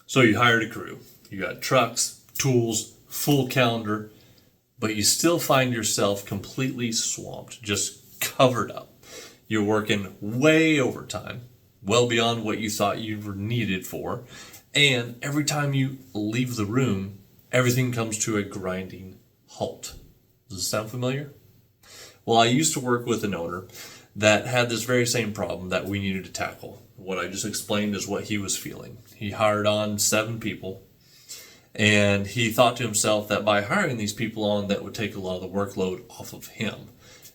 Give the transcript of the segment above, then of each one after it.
So you hired a crew. You got trucks, tools, full calendar, but you still find yourself completely swamped, just covered up. You're working way overtime, well beyond what you thought you were needed for. And every time you leave the room, everything comes to a grinding halt. Does this sound familiar? Well, I used to work with an owner that had this very same problem that we needed to tackle. What I just explained is what he was feeling. He hired on 7 people, and he thought to himself that by hiring these people on, that would take a lot of the workload off of him.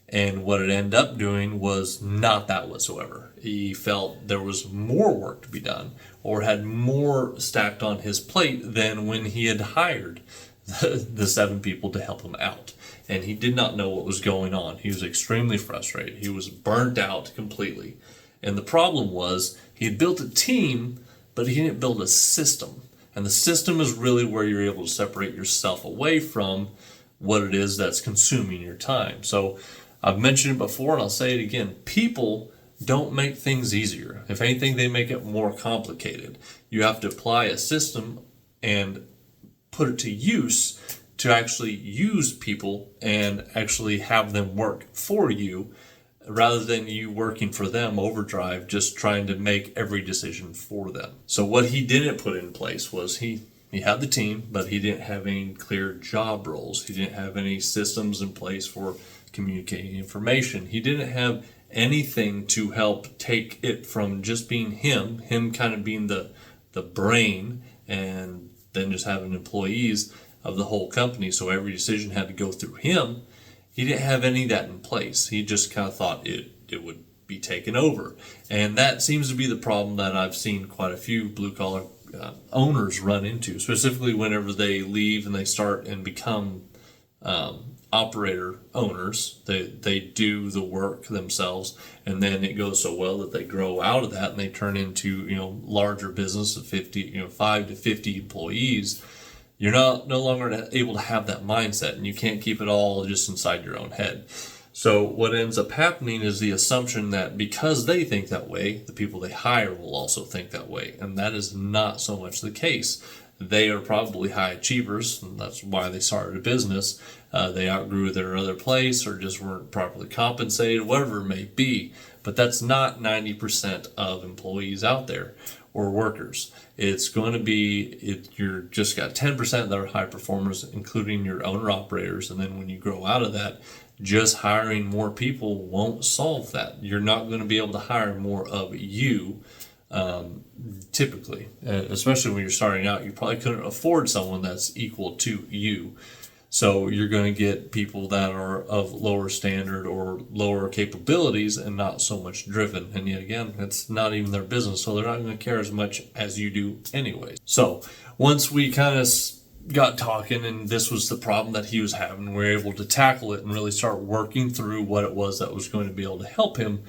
And what it ended up doing was not that whatsoever. He felt there was more work to be done, or had more stacked on his plate than when he had hired the 7 people to help him out. And he did not know what was going on. He was extremely frustrated. He was burnt out completely. And the problem was he had built a team, but he didn't build a system. And the system is really where you're able to separate yourself away from what it is that's consuming your time. So I've mentioned it before, and I'll say it again. People don't make things easier. If anything, they make it more complicated. You have to apply a system and put it to use to actually use people and actually have them work for you, rather than you working for them overdrive, just trying to make every decision for them. So what he didn't put in place was he had the team, but he didn't have any clear job roles. He didn't have any systems in place for communicating information. He didn't have anything to help take it from just being him kind of being the brain, and then just having employees of the whole company, so every decision had to go through him. He didn't have any of that in place. He just kind of thought it would be taken over. And that seems to be the problem that I've seen quite a few blue-collar owners run into, specifically whenever they leave and they start and become operator owners. They do the work themselves, and then it goes so well that they grow out of that and they turn into larger business of 5 to 50 employees. You're no longer able to have that mindset, and you can't keep it all just inside your own head. So what ends up happening is the assumption that because they think that way, the people they hire will also think that way. And that is not so much the case. They are probably high achievers, and that's why they started a business. They outgrew their other place or just weren't properly compensated, whatever it may be. But that's not 90% of employees out there or workers. It's going to be, you're just got 10% that are high performers, including your owner operators. And then when you grow out of that, just hiring more people won't solve that. You're not going to be able to hire more of you. Typically, especially when you're starting out, you probably couldn't afford someone that's equal to you. So you're going to get people that are of lower standard or lower capabilities and not so much driven. And yet again, it's not even their business, so they're not going to care as much as you do anyways. So once we kind of got talking, and this was the problem that he was having, we were able to tackle it and really start working through what it was that was going to be able to help him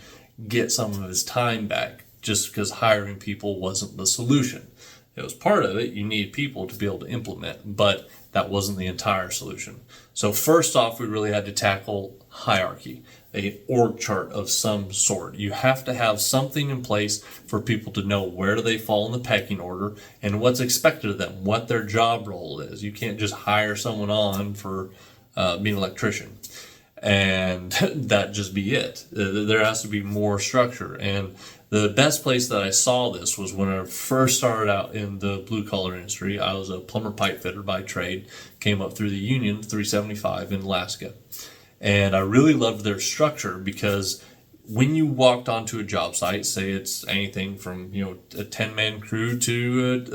get some of his time back, just because hiring people wasn't the solution. It was part of it. You need people to be able to implement, but that wasn't the entire solution. So first off, we really had to tackle hierarchy, an org chart of some sort. You have to have something in place for people to know where do they fall in the pecking order and what's expected of them, what their job role is. You can't just hire someone on for being an electrician and that just be it. There has to be more structure. And the best place that I saw this was when I first started out in the blue collar industry. I was a plumber pipe fitter by trade, came up through the Union 375 in Alaska. And I really loved their structure because when you walked onto a job site, say it's anything from a 10-man crew to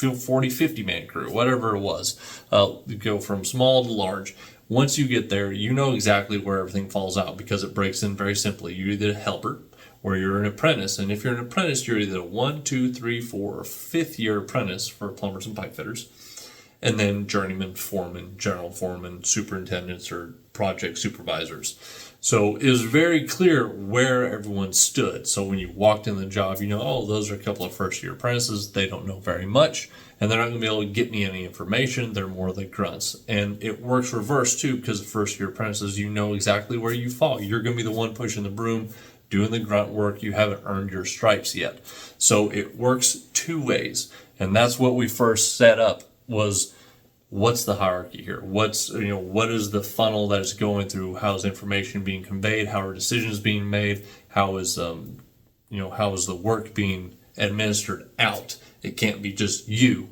a 40, 50-man crew, whatever it was, go from small to large. Once you get there, you know exactly where everything falls out because it breaks in very simply. You're either a helper or you're an apprentice. And if you're an apprentice, you're either a 1, 2, 3, 4, or 5th year apprentice for plumbers and pipe fitters. And then journeyman, foreman, general foreman, superintendents, or project supervisors. So it was very clear where everyone stood. So when you walked in the job, those are a couple of first year apprentices. They don't know very much, and they're not going to be able to get me any information. They're more the grunts. And it works reverse too, because the first year apprentices, you know exactly where you fall. You're going to be the one pushing the broom, doing the grunt work. You haven't earned your stripes yet. So it works two ways. And that's what we first set up was, what's the hierarchy here? What is the funnel that is going through? How is information being conveyed? How are decisions being made? How is how is the work being administered out? It can't be just you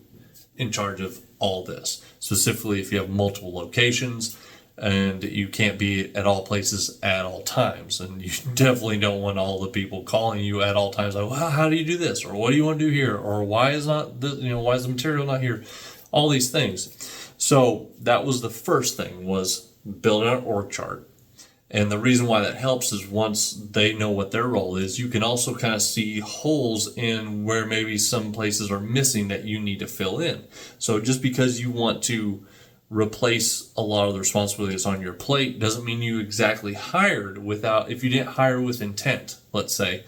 in charge of all this. Specifically, if you have multiple locations, and you can't be at all places at all times, and you definitely don't want all the people calling you at all times like, well, how do you do this, or what do you want to do here, or why is why is the material not here, all these things. So that was the first thing, was building an org chart. And the reason why that helps is once they know what their role is, you can also kind of see holes in where maybe some places are missing that you need to fill in. So just because you want to replace a lot of the responsibilities on your plate doesn't mean you exactly hired if you didn't hire with intent, let's say,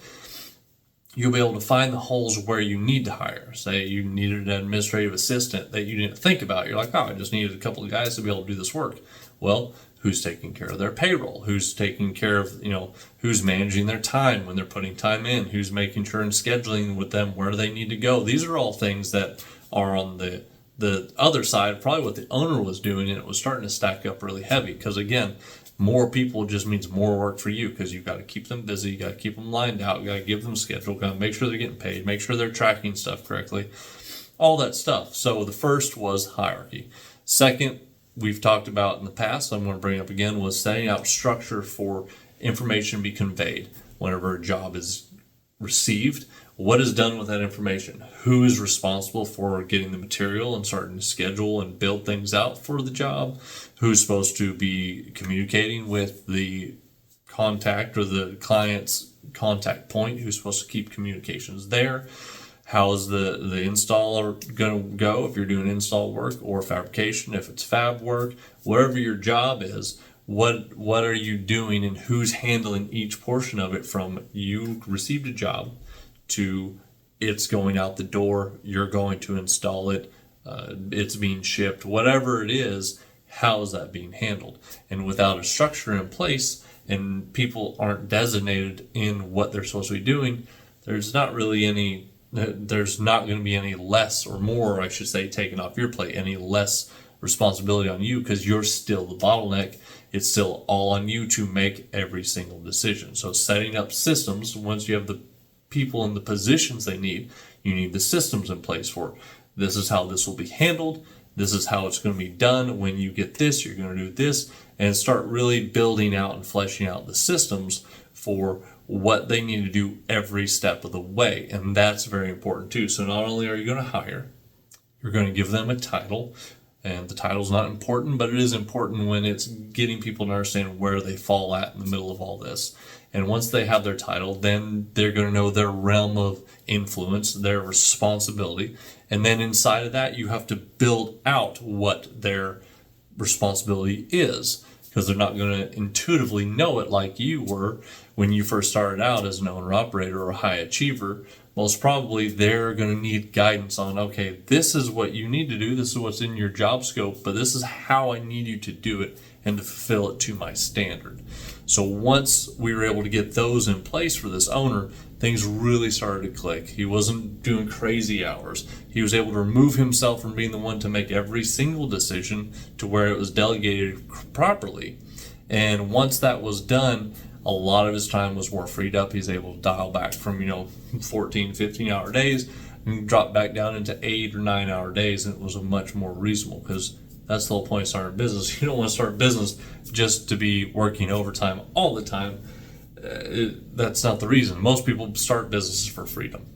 you'll be able to find the holes where you need to hire. Say you needed an administrative assistant that you didn't think about. You're like, oh, I just needed a couple of guys to be able to do this work. Well, who's taking care of their payroll? Who's taking care of, who's managing their time when they're putting time in? Who's making sure and scheduling with them where they need to go? These are all things that are on the other side, probably what the owner was doing, and it was starting to stack up really heavy. Because again, more people just means more work for you, because you've got to keep them busy, you got to keep them lined out, you got to give them a schedule, got to make sure they're getting paid, make sure they're tracking stuff correctly, all that stuff. So the first was hierarchy. Second, we've talked about in the past, I'm going to bring up again, was setting out structure for information to be conveyed whenever a job is received. What is done with that information? Who is responsible for getting the material and starting to schedule and build things out for the job? Who's supposed to be communicating with the contact or the client's contact point? Who's supposed to keep communications there? How is the installer going to go if you're doing install work or fabrication, if it's fab work? Whatever your job is, what are you doing, and who's handling each portion of it, from you received a job to it's going out the door, you're going to install it, it's being shipped, whatever it is, how is that being handled? And without a structure in place and people aren't designated in what they're supposed to be doing, there's not going to be any less, or more, I should say, taken off your plate, any less responsibility on you, because you're still the bottleneck. It's still all on you to make every single decision. So setting up systems, once you have the people in the positions they need, you need the systems in place for this is how this will be handled, this is how it's going to be done. When you get this, you're going to do this, and start really building out and fleshing out the systems for what they need to do every step of the way. And that's very important too. So not only are you going to hire, you're going to give them a title. And the title's not important, but it is important when it's getting people to understand where they fall at in the middle of all this. And once they have their title, then they're going to know their realm of influence, their responsibility. And then inside of that, you have to build out what their responsibility is, because they're not going to intuitively know it like you were when you first started out as an owner-operator or a high achiever. Most probably they're going to need guidance on, okay, this is what you need to do, this is what's in your job scope, but this is how I need you to do it and to fulfill it to my standard. So once we were able to get those in place for this owner, things really started to click. He wasn't doing crazy hours. He was able to remove himself from being the one to make every single decision to where it was delegated properly. And once that was done, a lot of his time was more freed up. He's able to dial back from 14, 15-hour days and drop back down into 8 or 9-hour days, and it was a much more reasonable, because that's the whole point of starting a business. You don't want to start a business just to be working overtime all the time. That's not the reason. Most people start businesses for freedom.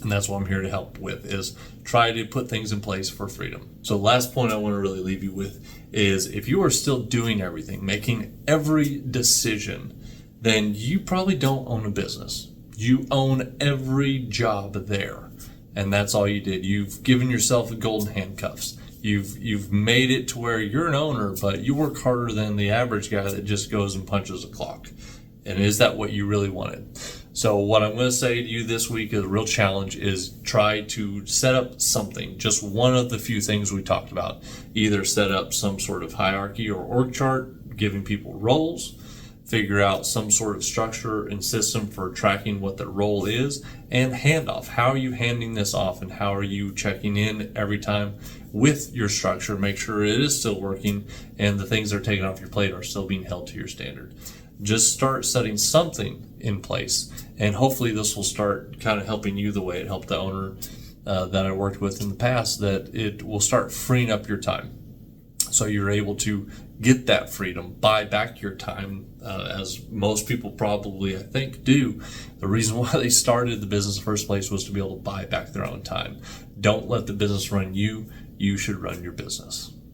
And that's what I'm here to help with, is try to put things in place for freedom. So last point I want to really leave you with is, if you are still doing everything, making every decision, then you probably don't own a business. You own every job there. And that's all you did. You've given yourself the golden handcuffs. You've made it to where you're an owner, but you work harder than the average guy that just goes and punches a clock. And is that what you really wanted? So what I'm going to say to you this week is a real challenge, is try to set up something, just one of the few things we talked about. Either set up some sort of hierarchy or org chart, giving people roles, figure out some sort of structure and system for tracking what their role is, and handoff. How are you handing this off, and how are you checking in every time with your structure? Make sure it is still working and the things that are taken off your plate are still being held to your standard. Just start setting something in place, and hopefully this will start kind of helping you the way it helped the owner that I worked with in the past, that it will start freeing up your time. So you're able to get that freedom, buy back your time, as most people probably, I think, do. The reason why they started the business in the first place was to be able to buy back their own time. Don't let the business run you. You should run your business.